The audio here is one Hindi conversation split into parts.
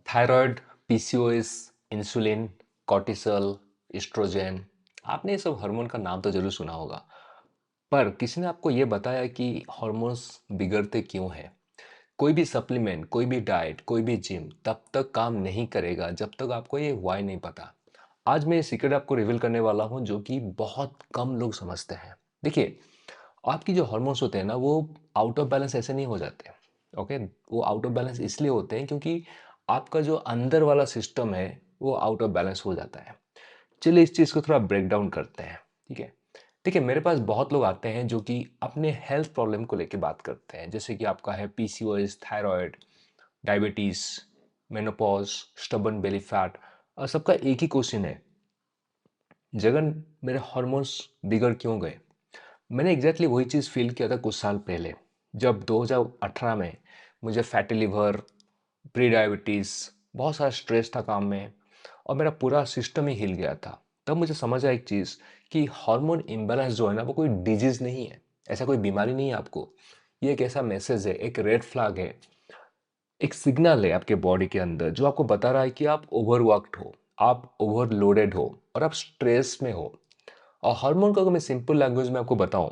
Thyroid, PCOS, insulin, cortisol, oestrogen, आपने ये सब हार्मोन का नाम तो जरूर सुना होगा। पर किसी ने आपको ये बताया कि हार्मोन्स बिगड़ते क्यों हैं? कोई भी सप्लीमेंट, कोई भी डाइट, कोई भी जिम तब तक काम नहीं करेगा जब तक आपको ये व्हाई नहीं पता। आज मैं ये सीक्रेट आपको रिवील करने वाला हूँ जो कि बहुत कम लोग समझते हैं। देखिए, आपकी जो हार्मोन्स होते हैं ना वो आउट ऑफ बैलेंस ऐसे नहीं हो जाते। ओके, वो आउट ऑफ बैलेंस इसलिए होते हैं क्योंकि आपका जो अंदर वाला सिस्टम है वो आउट ऑफ बैलेंस हो जाता है। चलिए इस चीज़ को थोड़ा ब्रेक डाउन करते हैं। ठीक है, देखिए मेरे पास बहुत लोग आते हैं जो कि अपने हेल्थ प्रॉब्लम को लेके बात करते हैं, जैसे कि आपका है PCOS, thyroid, diabetes, menopause, stubborn belly fat. और सबका एक ही क्वेश्चन है, जगन मेरे हार्मोन्स बिगड़ क्यों गए? मैंने एग्जैक्टली वही चीज़ फील किया था कुछ साल पहले, जब 2018 में मुझे फैटी लिवर, प्री डायबिटीज़, बहुत सारा स्ट्रेस था काम में और मेरा पूरा सिस्टम ही हिल गया था। तब मुझे समझ आया एक चीज़ कि हार्मोन इम्बैलेंस जो है ना वो कोई डिजीज़ नहीं है, ऐसा कोई बीमारी नहीं है आपको। ये एक ऐसा मैसेज है, एक रेड फ्लैग है, एक सिग्नल है आपके बॉडी के अंदर जो आपको बता रहा है कि आप ओवरवर्कड हो, आप ओवरलोडेड हो और आप स्ट्रेस में हो। और हार्मोन का अगर मैं सिंपल लैंग्वेज में आपको बताऊं,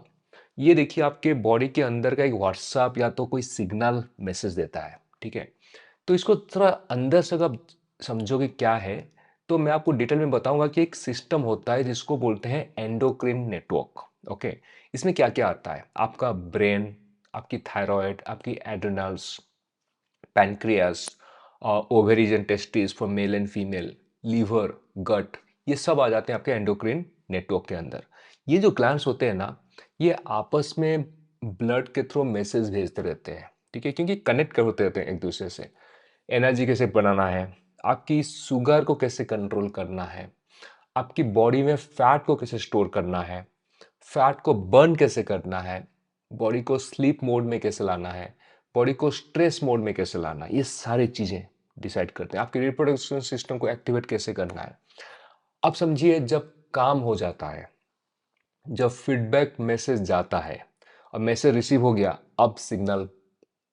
ये देखिए आपके बॉडी के अंदर का एक व्हाट्सएप या तो कोई सिग्नल मैसेज देता है। ठीक है, तो इसको थोड़ा अंदर से अगर आप समझोगे क्या है, तो मैं आपको डिटेल में बताऊंगा कि एक सिस्टम होता है जिसको बोलते हैं एंडोक्रिन नेटवर्क। ओके, इसमें क्या क्या आता है? आपका ब्रेन, आपकी थायराइड, आपकी adrenals, pancreas, ovaries and testis for male and female, liver, gut, ये सब आ जाते हैं आपके एंडोक्रिन नेटवर्क के अंदर। ये जो ग्लैंड्स होते हैं ना, ये आपस में ब्लड के थ्रू मैसेज भेजते रहते हैं। ठीक है, क्योंकि कनेक्ट कर होते रहते हैं एक दूसरे से। एनर्जी कैसे बनाना है, आपकी शुगर को कैसे कंट्रोल करना है, आपकी बॉडी में फैट को कैसे स्टोर करना है, फैट को बर्न कैसे करना है, बॉडी को स्लीप मोड में कैसे लाना है, बॉडी को स्ट्रेस मोड में कैसे लाना है, ये सारी चीजें डिसाइड करते हैं। आपके रिप्रोडक्शन सिस्टम को एक्टिवेट कैसे करना है। अब समझिए, जब काम हो जाता है, जब फीडबैक मैसेज जाता है और मैसेज रिसीव हो गया, अब सिग्नल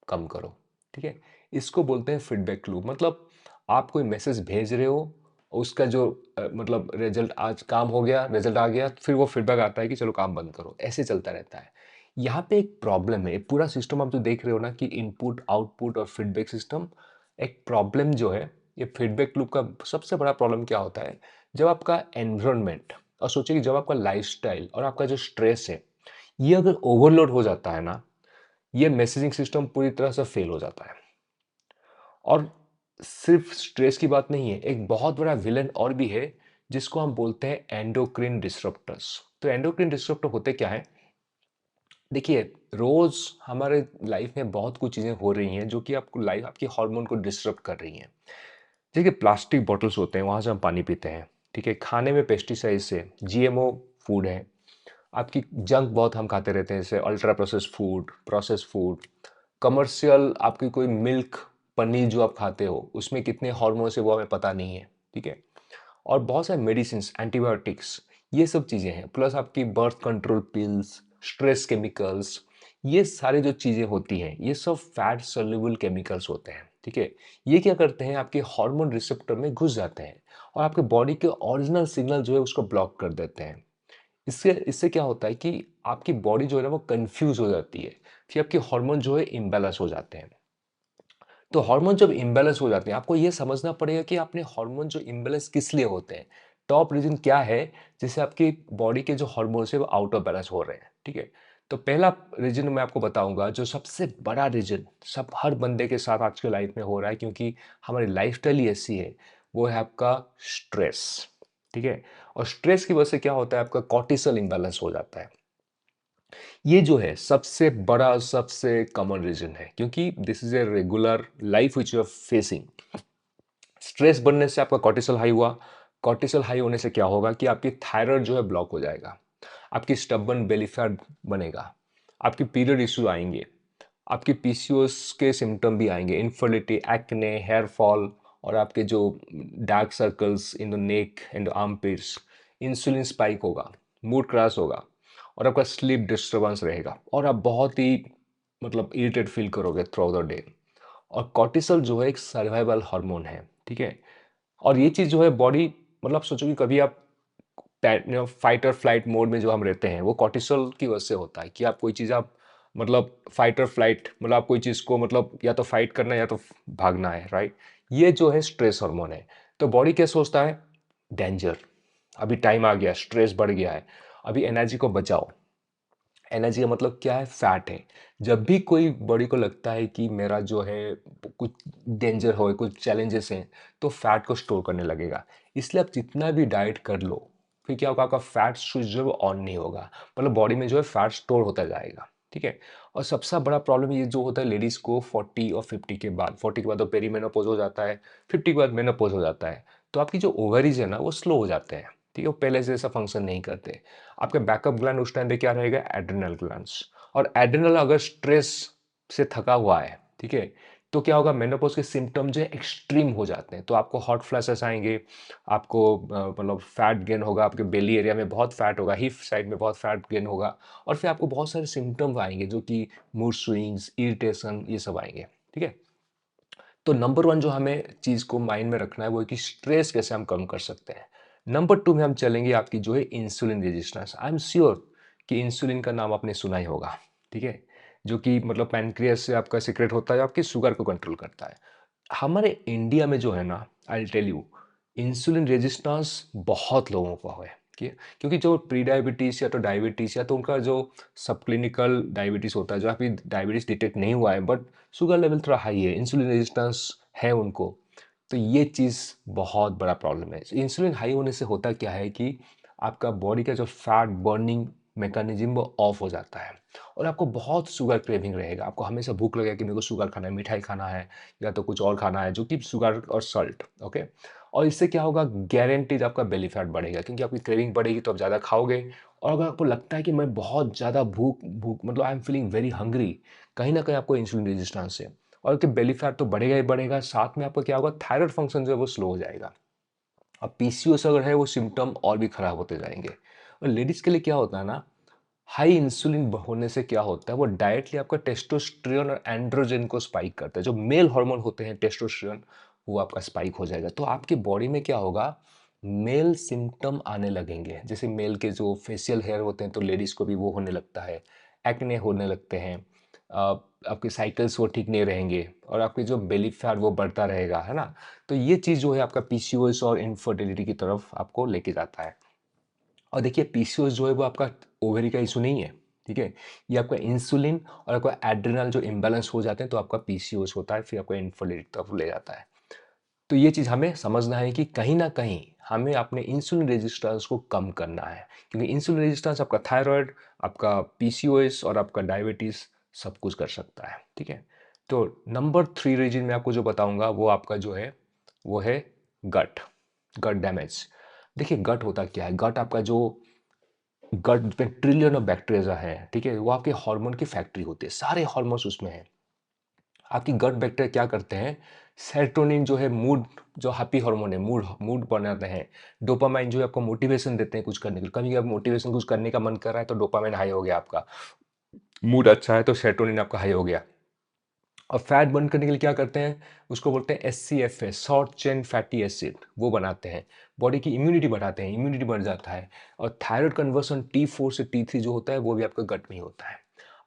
कम करो। ठीक है, इसको बोलते हैं फीडबैक लूप। मतलब आप कोई मैसेज भेज रहे हो, उसका जो मतलब रिजल्ट, आज काम हो गया, रिजल्ट आ गया, फिर वो फीडबैक आता है कि चलो काम बंद करो, ऐसे चलता रहता है। यहाँ पे एक प्रॉब्लम है, ये पूरा सिस्टम आप जो देख रहे हो ना कि इनपुट आउटपुट और फीडबैक सिस्टम, एक प्रॉब्लम जो है, ये फीडबैक लूप का सबसे बड़ा प्रॉब्लम क्या होता है? जब आपका एनवायरनमेंट, और सोचिए कि जब आपका लाइफस्टाइल और आपका जो स्ट्रेस है, ये अगर ओवरलोड हो जाता है ना, ये मैसेजिंग सिस्टम पूरी तरह से फेल हो जाता है। और सिर्फ स्ट्रेस की बात नहीं है, एक बहुत बड़ा विलन और भी है जिसको हम बोलते हैं एंडोक्रिन डिसरप्टर्स। तो एंडोक्रिन डिसरप्टर होते क्या है? देखिए, रोज हमारे लाइफ में बहुत कुछ चीजें हो रही हैं जो कि आपको लाइफ, आपकी हार्मोन को डिसरप्ट कर रही हैं। जैसे प्लास्टिक बॉटल्स होते हैं, वहां से हम पानी पीते हैं। ठीक है, खाने में पेस्टिसाइड से, जीएमओ फूड है, आपकी जंक बहुत हम खाते रहते हैं, जैसे अल्ट्रा प्रोसेस फूड, कमर्शियल आपकी कोई मिल्क, पनीर जो आप खाते हो उसमें कितने हार्मोन है वो हमें पता नहीं है। ठीक है, और बहुत सारे मेडिसिन, एंटीबायोटिक्स, ये सब चीज़ें हैं, प्लस आपकी birth control pills, stress chemicals, ये सारी जो चीज़ें होती हैं ये सब फैट सोल्यूबल केमिकल्स होते हैं। ठीक है, ये क्या करते हैं, आपके हार्मोन रिसेप्टर में घुस जाते हैं और आपके बॉडी के ओरिजिनल सिग्नल जो है उसको ब्लॉक कर देते हैं। इससे इससे क्या होता है कि आपकी बॉडी जो है ना वो कंफ्यूज हो जाती है, फिर आपके हार्मोन जो है इम्बैलेंस हो जाते हैं। तो हार्मोन जब इम्बैलेंस हो जाते हैं, आपको ये समझना पड़ेगा कि आपने हार्मोन जो इम्बैलेंस किस लिए होते हैं, टॉप रीजन क्या है जिससे आपकी बॉडी के जो हार्मोन्स है वो आउट ऑफ बैलेंस हो रहे हैं। ठीक है, तो पहला रीजन मैं आपको बताऊंगा, जो सबसे बड़ा रीजन सब हर बंदे के साथ आज के लाइफ में हो रहा है, क्योंकि हमारी लाइफस्टाइल ही ऐसी है, वो है आपका स्ट्रेस। ठीक है, और स्ट्रेस की वजह से क्या होता है, आपका कॉर्टिसोल इम्बैलेंस हो जाता है। ये जो है सबसे बड़ा, सबसे कॉमन रीजन है, क्योंकि this is a regular life which you are facing. Stress बढ़ने से आपका कॉर्टिसोल हाई हुआ, कॉर्टिसोल हाई होने से क्या होगा कि आपकी थायराइड जो है ब्लॉक हो जाएगा, आपकी स्टबर्न बेली फैट बनेगा, आपकी पीरियड इश्यू आएंगे, आपकी पीसीओएस के सिम्टम भी आएंगे, इनफर्टिलिटी, एक्ने, हेयर फॉल, और आपके जो dark circles in the neck and armpits, insulin spike होगा, मूड क्रैश होगा, और आपका स्लीप डिस्टर्बेंस रहेगा, और आप बहुत ही मतलब इरिटेट फील करोगे थ्रू द डे। और कॉर्टिसोल जो है एक सर्वाइवल हार्मोन है, ठीक है। और ये चीज़ जो है बॉडी, मतलब सोचो कि कभी आप फाइट और फ्लाइट मोड में जो हम रहते हैं वो कॉर्टिसोल की वजह से होता है कि आप कोई चीज़ आप मतलब फाइट और फ्लाइट, मतलब आप कोई चीज़ को मतलब या तो फाइट करना है या तो भागना है, राइट। ये जो है स्ट्रेस हार्मोन है। तो बॉडी क्या सोचता है, डेंजर, अभी टाइम आ गया, स्ट्रेस बढ़ गया है, अभी एनर्जी को बचाओ। एनर्जी का मतलब क्या है, फैट है। जब भी कोई बॉडी को लगता है कि मेरा जो है कुछ डेंजर हो, कुछ चैलेंजेस हैं, तो फैट को स्टोर करने लगेगा। इसलिए आप जितना भी डाइट कर लो, फिर क्या होगा, आपका फैट स्विच जो है वो ऑन नहीं होगा, मतलब बॉडी में जो है फैट स्टोर होता जाएगा। ठीक है। और सबसे बड़ा प्रॉब्लम ये जो होता है लेडीज़ को 40 और 50 के बाद, 40 के बाद तो पेरीमेनोपॉज हो जाता है, 50 के बाद मेनोपॉज हो जाता है, तो आपकी जो ओवरीज है ना वो स्लो हो जाते हैं। ठीक है, वो पहले जैसा फंक्शन नहीं करते। आपके बैकअप ग्लैंड उस टाइम पे क्या रहेगा, एड्रिनल ग्लैंड्स। और एड्रिनल अगर स्ट्रेस से थका हुआ है, ठीक है, तो क्या होगा, मेनोपॉज के सिम्टम जो है एक्सट्रीम हो जाते हैं। तो आपको हॉट फ्लैशेस आएंगे, आपको मतलब फैट गेन होगा, आपके बेली एरिया में बहुत फैट होगा, हिप साइड में बहुत फैट गेन होगा, और फिर आपको बहुत सारे सिम्टम आएंगे जो कि मूड स्विंग्स, इरिटेशन, ये सब आएंगे। ठीक है। तो नंबर वन जो हमें चीज़ को माइंड में रखना है वो है कि स्ट्रेस कैसे हम कम कर सकते हैं। नंबर टू में हम चलेंगे आपकी जो है insulin resistance. I am sure कि इंसुलिन का नाम आपने सुना ही होगा। ठीक है, जो कि मतलब पैनक्रियास से आपका सीक्रेट होता है, आपकी शुगर को कंट्रोल करता है। हमारे इंडिया में जो है ना, I tell you, insulin resistance बहुत लोगों को है। क्योंकि जो प्री डायबिटीज़ या तो डायबिटीज़ या तो उनका जो सब क्लिनिकल डायबिटीज़ होता है, जो अभी डायबिटीज़ डिटेक्ट नहीं हुआ है बट शुगर लेवल थोड़ा हाई है, इंसुलिन रेजिस्टेंस है उनको, तो ये चीज़ बहुत बड़ा प्रॉब्लम है। इंसुलिन हाई होने से होता क्या है कि आपका बॉडी का जो फैट बर्निंग मैकेनिज्म वो ऑफ हो जाता है, और आपको बहुत शुगर क्रेविंग रहेगा। आपको हमेशा भूख लगेगा कि मेरे को शुगर खाना है, मिठाई खाना है, या तो कुछ और खाना है जो कि शुगर और सॉल्ट। ओके। और इससे क्या होगा, गारंटीड आपका बेली फैट बढ़ेगा, क्योंकि आपकी क्रेविंग बढ़ेगी तो आप ज़्यादा खाओगे। और अगर आपको लगता है कि मैं बहुत ज़्यादा भूख भूख मतलब I am feeling very hungry, कहीं ना कहीं आपको इंसुलिन रेजिस्टेंस है, और कि बेली फैट तो बढ़ेगा ही बढ़ेगा, साथ में आपका क्या होगा, थायराइड फंक्शन जो है वो स्लो हो जाएगा। अब पीसीओएस अगर है वो सिम्टम और भी खराब होते जाएंगे। और लेडीज के लिए क्या होता है ना, हाई इंसुलिन होने से क्या होता है, वो डायरेक्टली आपका टेस्टोस्टेरोन और एंड्रोजन को स्पाइक करता है। जो मेल हार्मोन होते हैं टेस्टोस्टेरोन, वो आपका स्पाइक हो जाएगा, तो आपकी बॉडी में क्या होगा, मेल सिम्टम आने लगेंगे। जैसे मेल के जो फेशियल हेयर होते हैं तो लेडीज को भी वो होने लगता है, एक्ने होने लगते हैं, आपके साइकिल्स वो ठीक नहीं रहेंगे, और आपके जो बेली फैट वो बढ़ता रहेगा, है ना। तो ये चीज़ जो है आपका पीसीओएस और इनफर्टिलिटी की तरफ आपको लेके जाता है। और देखिए पीसीओएस जो है वो आपका ओवरी का इशू नहीं है। ठीक है, ये आपका इंसुलिन और आपका एड्रिनल जो इम्बैलेंस हो जाते हैं तो आपका पीसीओएस होता है, फिर आपको इनफर्टिलिटी तरफ ले जाता है। तो ये चीज़ हमें समझना है कि कहीं ना कहीं हमें अपने इंसुलिन रेजिस्टेंस को कम करना है, क्योंकि इंसुलिन रेजिस्टेंस आपका थायराइड, आपका पीसीओएस और आपका डायबिटीज सब कुछ कर सकता है। ठीक है। तो नंबर थ्री रीजन में आपको जो बताऊंगा वो आपका जो है वो है गट, गट डैमेज। देखिए गट होता क्या है, गट आपका जो गट में ट्रिलियन ऑफ बैक्टीरिया है, ठीक है, वो आपके हार्मोन की फैक्ट्री होती है, सारे हार्मोन्स उसमें है। आपकी गट बैक्टीरिया क्या करते हैं, सेरोटोनिन जो है मूड, जो हैप्पी हार्मोन है, मूड मूड बनाते हैं। डोपामाइन जो है आपको मोटिवेशन देते हैं कुछ करने के लिए, कभी आप मोटिवेशन कुछ करने का मन कर रहा है तो डोपामाइन हाई हो गया आपका, मूड अच्छा है तो सेरोटोनिन आपका हाई हो गया। और फैट बर्न करने के लिए क्या करते हैं, उसको बोलते हैं SCFA, short chain fatty acid, वो बनाते हैं। बॉडी की इम्यूनिटी बढ़ाते हैं, इम्यूनिटी बढ़ जाता है। और थायराइड कन्वर्सन T4 से T3 जो होता है वो भी आपका गट में ही होता है।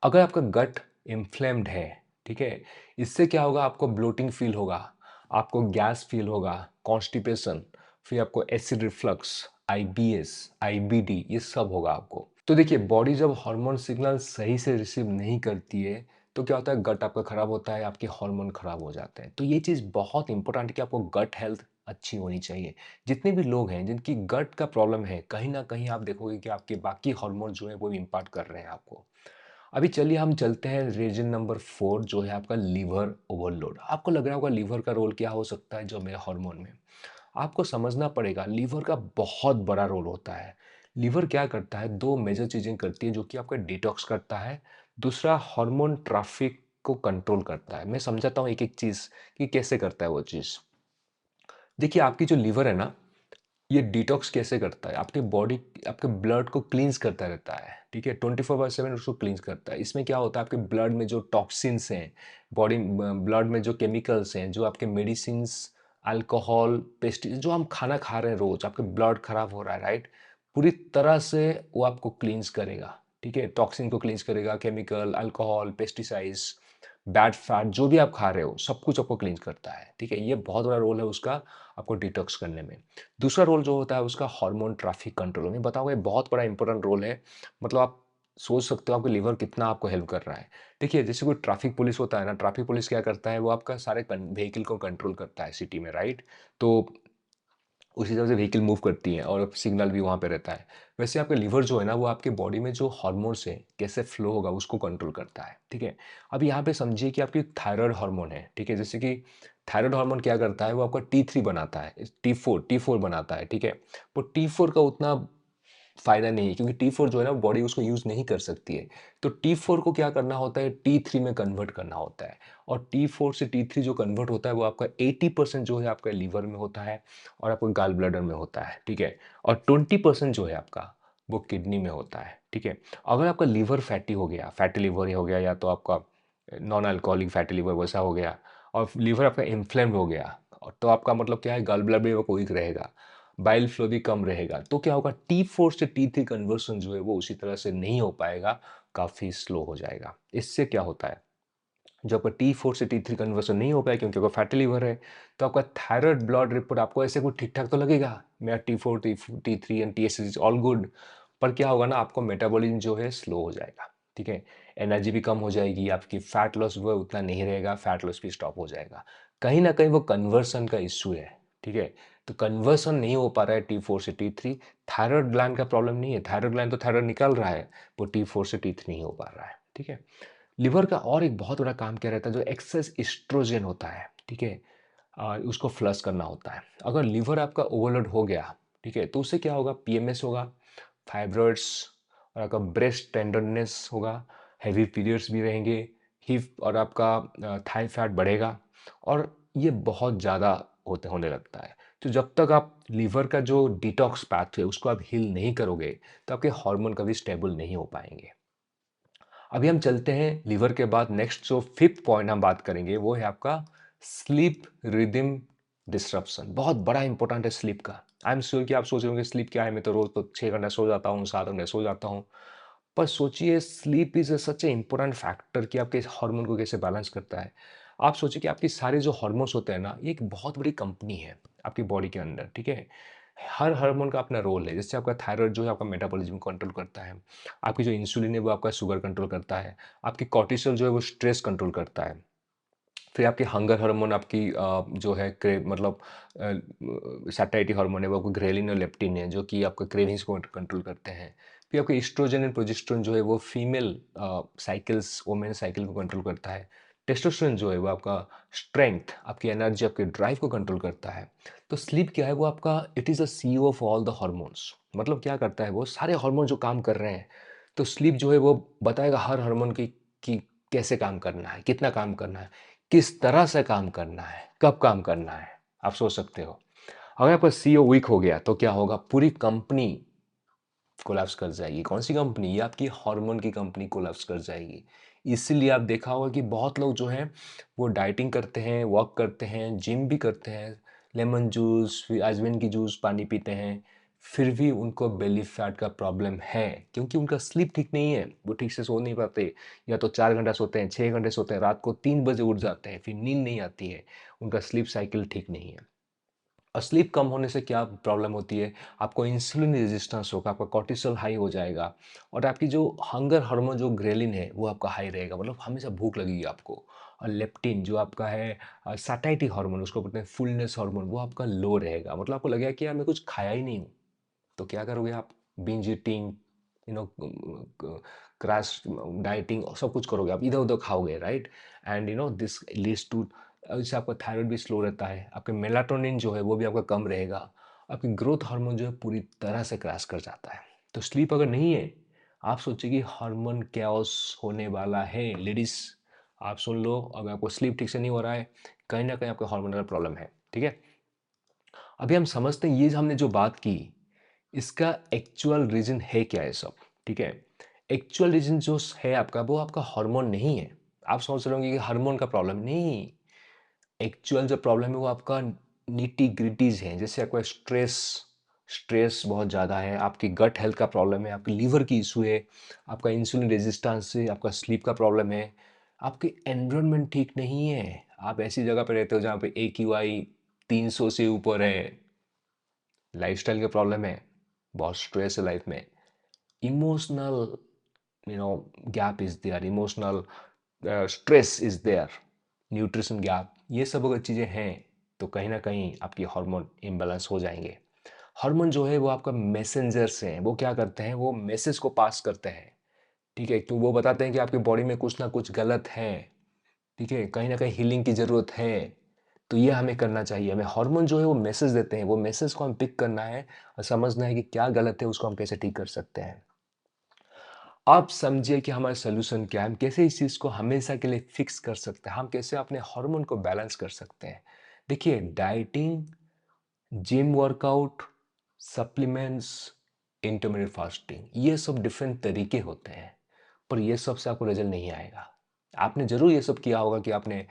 अगर आपका गट इन्फ्लेम्ड है, ठीक है, इससे क्या होगा, आपको ब्लोटिंग फील होगा, आपको गैस फील होगा, कॉन्स्टिपेशन, फिर आपको एसिड रिफ्लक्स, IBS, IBD, ये सब होगा आपको। तो देखिए बॉडी जब हार्मोन सिग्नल सही से रिसीव नहीं करती है तो क्या होता है, गट आपका खराब होता है, आपके हार्मोन खराब हो जाते हैं। तो ये चीज़ बहुत इंपॉर्टेंट है कि आपको गट हेल्थ अच्छी होनी चाहिए। जितने भी लोग हैं जिनकी गट का प्रॉब्लम है, कहीं ना कहीं आप देखोगे कि आपके बाकी हार्मोन जो है वो इम्पार्ट कर रहे हैं आपको। अभी चलिए हम चलते हैं रीजन नंबर 4, जो है आपका लीवर ओवरलोड। आपको लग रहा होगा लीवर का रोल क्या हो सकता है जो मेरे हार्मोन में, आपको समझना पड़ेगा लीवर का बहुत बड़ा रोल होता है। लीवर क्या करता है, दो मेजर चीज़ें करती है, जो कि आपका डिटॉक्स करता है, दूसरा हार्मोन ट्रैफिक को कंट्रोल करता है। मैं समझाता हूँ एक एक चीज़ कि कैसे करता है वो चीज़। देखिए आपकी जो लीवर है ना, ये डिटॉक्स कैसे करता है, आपके बॉडी, आपके ब्लड को क्लींस करता रहता है। ठीक है, 24/7 उसको क्लींस करता है। इसमें क्या होता है, आपके ब्लड में जो टॉक्सिन्स हैं, बॉडी ब्लड में जो केमिकल्स हैं, जो आपके मेडिसिन्स अल्कोहल, पेस्टिसाइड जो हम खाना खा रहे हैं रोज, आपके ब्लड खराब हो रहा है, राइट? पूरी तरह से वो आपको क्लींस करेगा, ठीक है? टॉक्सिन को क्लींस करेगा, chemical, alcohol, pesticides, bad fat जो भी आप खा रहे हो सब कुछ आपको क्लींस करता है, ठीक है? ये बहुत बड़ा रोल है उसका आपको डिटॉक्स करने में। दूसरा रोल जो होता है उसका हार्मोन ट्रैफिक कंट्रोल में, बताओगे बहुत बड़ा इंपॉर्टेंट रोल है। मतलब आप सोच सकते हो आपके लिवर कितना आपको हेल्प कर रहा है। देखिए जैसे कोई ट्रैफिक पुलिस होता है ना, ट्रैफिक पुलिस क्या करता है, वो आपका सारे व्हीकल को कंट्रोल करता है सिटी में, राइट? तो उसी हिसाब से व्हीकल मूव करती है और सिग्नल भी वहाँ पे रहता है। वैसे आपका लीवर जो है ना, वो आपके बॉडी में जो हार्मोन्स है कैसे फ्लो होगा उसको कंट्रोल करता है, ठीक है? अब यहाँ पे समझिए कि आपकी थायराइड हार्मोन है, ठीक है? जैसे कि थायराइड हार्मोन क्या करता है, वो आपका T3 बनाता है, T4 बनाता है, ठीक है? वो T4 का उतना फ़ायदा नहीं है क्योंकि T4 जो है ना बॉडी उसको यूज़ नहीं कर सकती है। तो T4 को क्या करना होता है, T3 में कन्वर्ट करना होता है। और T4 से T3 जो कन्वर्ट होता है वो आपका 80% जो है आपका लीवर में होता है और आपको गॉल ब्लैडर में होता है, ठीक है? और 20% जो है आपका वो किडनी में होता है, ठीक है? अगर आपका लीवर फैटी हो गया, फैटी लीवर हो गया, या तो आपका नॉन अल्कोहलिक फैटी लीवर वैसा हो गया, और लीवर आपका इन्फ्लेम्ड हो गया, तो आपका मतलब क्या है, गॉल ब्लैडर में कोई रहेगा, बाइल फ्लो भी कम रहेगा, तो क्या होगा, T4 से T3 कन्वर्सन जो है वो उसी तरह से नहीं हो पाएगा, काफ़ी स्लो हो जाएगा। इससे क्या होता है, जब आपका T4 से T3 कन्वर्सन नहीं हो पाया क्योंकि आपका फैटी लीवर है, तो आपका थायराइड ब्लड रिपोर्ट आपको ऐसे कुछ ठीक ठाक तो लगेगा, मेरा T4 T3 and TSH is all good. पर क्या होगा ना, आपको मेटाबॉलिज्म जो है स्लो हो जाएगा, ठीक है? एनर्जी भी कम हो जाएगी, आपकी फैट लॉस वो उतना नहीं रहेगा, फैट लॉस भी स्टॉप हो जाएगा। कहीं ना कहीं वो कन्वर्सन का इश्यू है, ठीक है? तो कन्वर्सन नहीं हो पा रहा है T4 से T3, थायराइड ग्लैंड का प्रॉब्लम नहीं है, थायराइड ग्लैंड तो थायराइड निकाल रहा है, वो T4 से T3 नहीं हो पा रहा है, ठीक है? लिवर का और एक बहुत बड़ा काम क्या रहता है, जो एक्सेस एस्ट्रोजन होता है, ठीक है? उसको फ्लश करना होता है। अगर लिवर आपका ओवरलोड हो गया, ठीक है, तो उससे क्या होगा, पीएमएस होगा, फाइब्रॉइड्स, और आपका ब्रेस्ट टेंडरनेस होगा, हैवी पीरियड्स भी रहेंगे, हिप और आपका थाई फैट बढ़ेगा, और ये बहुत ज़्यादा होने लगता है। तो जब तक आप लीवर का जो डिटॉक्स पाथ है उसको आप हील नहीं करोगे, तो आपके हार्मोन कभी स्टेबल नहीं हो पाएंगे। अभी हम चलते हैं लीवर के बाद, नेक्स्ट जो फिफ्थ पॉइंट हम बात करेंगे वो है आपका स्लीप रिदम डिस्ट्रप्शन। बहुत बड़ा इंपॉर्टेंट है स्लीप का। आई एम श्योर कि आप सोच रहे होंगे स्लीप क्या है, मैं तो रोज तो 6 घंटा सो जाता हूँ, 7 घंटे सो जाता हूँ। पर सोचिए, sleep is such A important factor कि आपके हार्मोन को कैसे बैलेंस करता है। आप सोचिए कि आपकी सारे जो हार्मोन्स होते हैं ना, ये एक बहुत बड़ी कंपनी है आपकी बॉडी के अंदर, ठीक है? हर हार्मोन का अपना रोल है। जैसे आपका थायराइड जो है आपका मेटाबॉलिज्म कंट्रोल करता है, आपकी जो इंसुलिन है वो आपका शुगर कंट्रोल करता है, आपकी कॉर्टिसोल जो है वो स्ट्रेस कंट्रोल करता है, फिर आपकी हंगर हार्मोन आपकी जो है मतलब सैटिस्फैक्टरी हार्मोन है वो आपको ग्रेलिन और लेप्टिन है जो कि आपका क्रेविंग्स को कंट्रोल करते हैं। फिर आपके एस्ट्रोजन एंड प्रोजेस्टेरोन जो है वो फीमेल साइकिल्स, वोमेन साइकिल को कंट्रोल करता है। टेस्टोस्टेरोन जो है वो आपका स्ट्रेंथ, आपकी एनर्जी, आपके ड्राइव को कंट्रोल करता है। तो स्लीप क्या है, वो आपका it is a CEO of all the hormones. मतलब क्या करता है, वो सारे हार्मोन जो काम कर रहे हैं, तो स्लीप जो है वो बताएगा हर हार्मोन की कि कैसे काम करना है, कितना काम करना है, किस तरह से काम करना है, कब काम करना है। आप सोच सकते हो, अगर आपका सीईओ वीक हो गया तो क्या होगा, पूरी कंपनी कोलैप्स कर जाएगी। कौन सी कंपनी, ये आपकी हार्मोन की कंपनी कोलैप्स कर जाएगी। इसीलिए आप देखा होगा कि बहुत लोग जो हैं वो डाइटिंग करते हैं, वॉक करते हैं, जिम भी करते हैं, लेमन जूस, फिर आजवाइन की जूस पानी पीते हैं, फिर भी उनको बेली फैट का प्रॉब्लम है, क्योंकि उनका स्लीप ठीक नहीं है, वो ठीक से सो नहीं पाते। या तो 4 घंटा सोते हैं, 6 घंटे सोते हैं, रात को 3 बजे उठ जाते हैं, फिर नींद नहीं आती है, उनका स्लीप साइकिल ठीक नहीं है। और स्लीप कम होने से क्या प्रॉब्लम होती है, आपको इंसुलिन रेजिस्टेंस होगा, आपका कॉर्टिसोल हाई हो जाएगा, और आपकी जो हंगर हार्मोन जो ग्रेलिन है वो आपका हाई रहेगा, मतलब हमेशा भूख लगेगी आपको। और लेप्टिन जो आपका है सैटिस्फैक्टरी हार्मोन, उसको बोलते हैं फुलनेस हार्मोन, वो आपका लो रहेगा, मतलब आपको लगेगा कि यार मैं कुछ खाया ही नहीं हूँ। तो क्या करोगे आप, binge eating, you know, crash dieting, सब कुछ करोगे आप, इधर उधर खाओगे, right? And this leads to, इससे आपका थायराइड भी स्लो रहता है, आपके मेलाटोनिन जो है वो भी आपका कम रहेगा, आपकी ग्रोथ हार्मोन जो है पूरी तरह से क्रैश कर जाता है। तो स्लीप अगर नहीं है, आप सोचिए कि हार्मोन कैओस होने वाला है। लेडीज आप सुन लो, अगर आपको स्लीप ठीक से नहीं हो रहा है, कहीं ना कहीं आपको हार्मोनल प्रॉब्लम है, ठीक है? अभी हम समझते हैं ये हमने जो बात की, इसका एक्चुअल रीजन है क्या है सब, ठीक है? एक्चुअल रीजन जो है आपका, वो आपका हार्मोन नहीं है। आप सोच रहे होंगे कि हार्मोन का प्रॉब्लम नहीं, एक्चुअल जो प्रॉब्लम है वो आपका निटी ग्रिटीज हैं, जैसे आपका स्ट्रेस स्ट्रेस बहुत ज़्यादा है, आपकी गट हेल्थ का प्रॉब्लम है, आपकी लीवर की इशू है, आपका इंसुलिन रेजिस्टेंस है, आपका स्लीप का प्रॉब्लम है, आपकी एनवायरनमेंट ठीक नहीं है, आप ऐसी जगह पे रहते हो जहाँ पे AQI 300 से ऊपर है, लाइफस्टाइल का प्रॉब्लम है, बहुत स्ट्रेस है लाइफ में, emotional gap is there, emotional stress is there, nutrition gap, ये सब अगर चीज़ें हैं तो कहीं ना कहीं आपकी हार्मोन इम्बैलेंस हो जाएंगे। हार्मोन जो है वो आपका मैसेंजर्स हैं, वो क्या करते हैं, वो मैसेज को पास करते हैं। ठीक है, तो वो बताते हैं कि आपकी बॉडी में कुछ ना कुछ गलत है। ठीक है, कहीं ना कहीं हीलिंग की ज़रूरत है, तो ये हमें करना चाहिए। हमें हार्मोन जो है वो मैसेज देते हैं, वो मैसेज को हम पिक करना है और समझना है कि क्या गलत है, उसको हम कैसे ठीक कर सकते हैं। आप समझिए कि हमारा सोल्यूशन क्या है, हम कैसे इस चीज़ को हमेशा के लिए फिक्स कर सकते हैं, हम कैसे अपने हार्मोन को बैलेंस कर सकते हैं। देखिए, dieting, gym workout, supplements, intermediate fasting, ये सब डिफरेंट तरीके होते हैं, पर ये सब से आपको रिजल्ट नहीं आएगा। आपने ज़रूर ये सब किया होगा कि आपने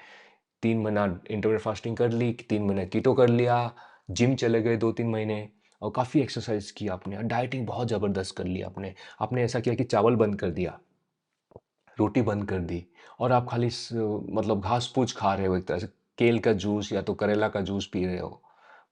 3 महीना इंटरमीडिएट फास्टिंग कर ली, 3 महीने कीटो कर लिया, जिम चले गए 2-3 महीने और काफ़ी एक्सरसाइज की आपने, डाइटिंग बहुत ज़बरदस्त कर ली आपने। आपने ऐसा किया कि चावल बंद कर दिया, रोटी बंद कर दी, और आप खाली मतलब घास फूस खा रहे हो, एक तरह से केल का जूस या तो करेला का जूस पी रहे हो,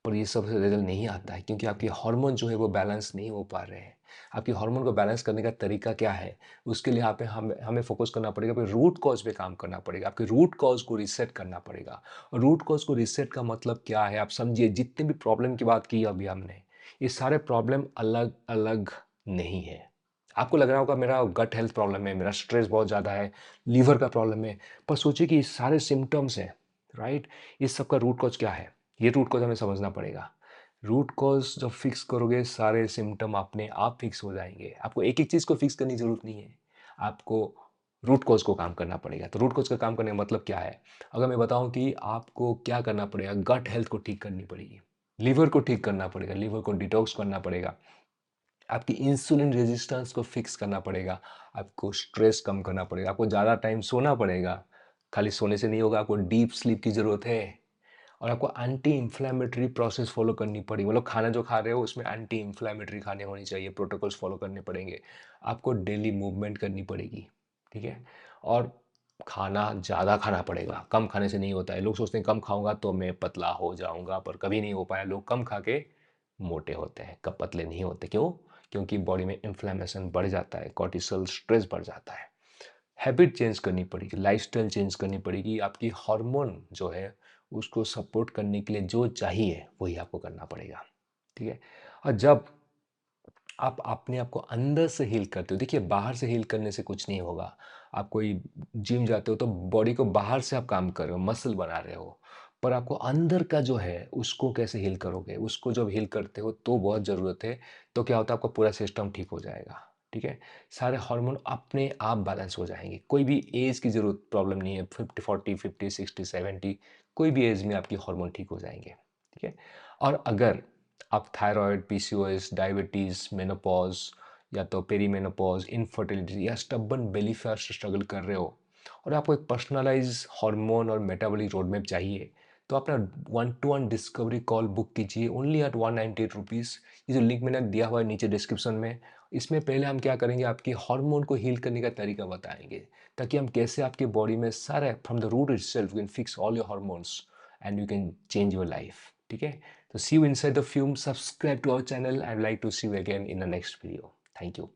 पर ये सब से रिजल्ट नहीं आता है, क्योंकि आपके हार्मोन जो है वो बैलेंस नहीं हो पा रहे हैं। आपके हार्मोन को बैलेंस करने का तरीका क्या है, उसके लिए आप हमें हमें फोकस करना पड़ेगा, फिर रूट कॉज पे काम करना पड़ेगा, आपके रूट कॉज को रिसेट करना पड़ेगा। और रूट कॉज को रिसेट का मतलब क्या है, आप समझिए, जितने भी प्रॉब्लम की बात की अभी हमने, ये सारे प्रॉब्लम अलग अलग नहीं है। आपको लग रहा होगा मेरा गट हेल्थ प्रॉब्लम है, मेरा स्ट्रेस बहुत ज़्यादा है, लीवर का प्रॉब्लम है, पर सोचिए कि ये सारे सिम्टम्स हैं, राइट। इस सब का रूट कॉज क्या है, ये रूट कॉज हमें समझना पड़ेगा। रूट कॉज जब फिक्स करोगे, सारे सिम्टम अपने आप फिक्स हो जाएंगे। आपको एक एक चीज़ को फिक्स करने की ज़रूरत नहीं है, आपको रूट कॉज को काम करना पड़ेगा। तो रूट कॉज का काम करने का मतलब क्या है, अगर मैं बताऊं कि आपको क्या करना पड़ेगा, गट हेल्थ को ठीक करनी पड़ेगी, लीवर को ठीक करना पड़ेगा, लीवर को डिटॉक्स करना पड़ेगा, आपकी इंसुलिन रेजिस्टेंस को फिक्स करना पड़ेगा, आपको स्ट्रेस कम करना पड़ेगा, आपको ज़्यादा टाइम सोना पड़ेगा, खाली सोने से नहीं होगा, आपको डीप स्लीप की ज़रूरत है, और आपको एंटी इन्फ्लेमेटरी प्रोसेस फॉलो करनी पड़ेगी। मतलब खाना जो खा रहे हो उसमें एंटी इन्फ्लेमेटरी खाने होनी चाहिए, प्रोटोकॉल्स फॉलो करने पड़ेंगे, आपको डेली मूवमेंट करनी पड़ेगी। ठीक है, और खाना ज़्यादा खाना पड़ेगा, कम खाने से नहीं होता है। लोग सोचते हैं कम खाऊंगा तो मैं पतला हो जाऊंगा, पर कभी नहीं हो पाया। लोग कम खा के मोटे होते हैं, कब पतले नहीं होते। क्यों? क्योंकि बॉडी में इन्फ्लेमेशन बढ़ जाता है, कॉर्टिसोल स्ट्रेस बढ़ जाता है। हैबिट चेंज करनी पड़ेगी, लाइफस्टाइल चेंज करनी पड़ेगी, आपकी हार्मोन जो है उसको सपोर्ट करने के लिए जो चाहिए वही आपको करना पड़ेगा। ठीक है, और जब आप अपने आप को अंदर से हील करते हो, देखिए बाहर से हील करने से कुछ नहीं होगा। आप कोई जिम जाते हो तो बॉडी को बाहर से आप काम कर रहे हो, मसल बना रहे हो, पर आपको अंदर का जो है उसको कैसे हील करोगे, उसको जब हील करते हो तो बहुत ज़रूरत है, तो क्या होता है, आपका पूरा सिस्टम ठीक हो जाएगा। ठीक है, सारे हार्मोन अपने आप बैलेंस हो जाएंगे, कोई भी एज की ज़रूरत प्रॉब्लम नहीं है, 50 40 50 60 70, कोई भी एज में आपकी हार्मोन ठीक हो जाएंगे। ठीक है, और अगर आप थायराइड, PCOS, डायबिटीज़, मेनोपॉज या तो पेरीमेनोपॉज, इनफर्टिलिटी या स्टबर्न बेली फैट से स्ट्रगल कर रहे हो, और आपको एक पर्सनलाइज हार्मोन और मेटाबॉलिक रोड मैप चाहिए, तो अपना 1-to-1 डिस्कवरी कॉल बुक कीजिए, ओनली एट 198 रुपीज़। ये जो लिंक मैंने दिया हुआ है नीचे डिस्क्रिप्शन में, इसमें पहले हम क्या करेंगे, आपकी हार्मोन को हील करने का तरीका बताएंगे, ताकि हम कैसे आपकी बॉडी में सारे from the root itself you can fix all your hormones and you can change your life. ठीक है, so see you inside the fume. Subscribe to our channel. I'd like to see you again in the next video. Thank you.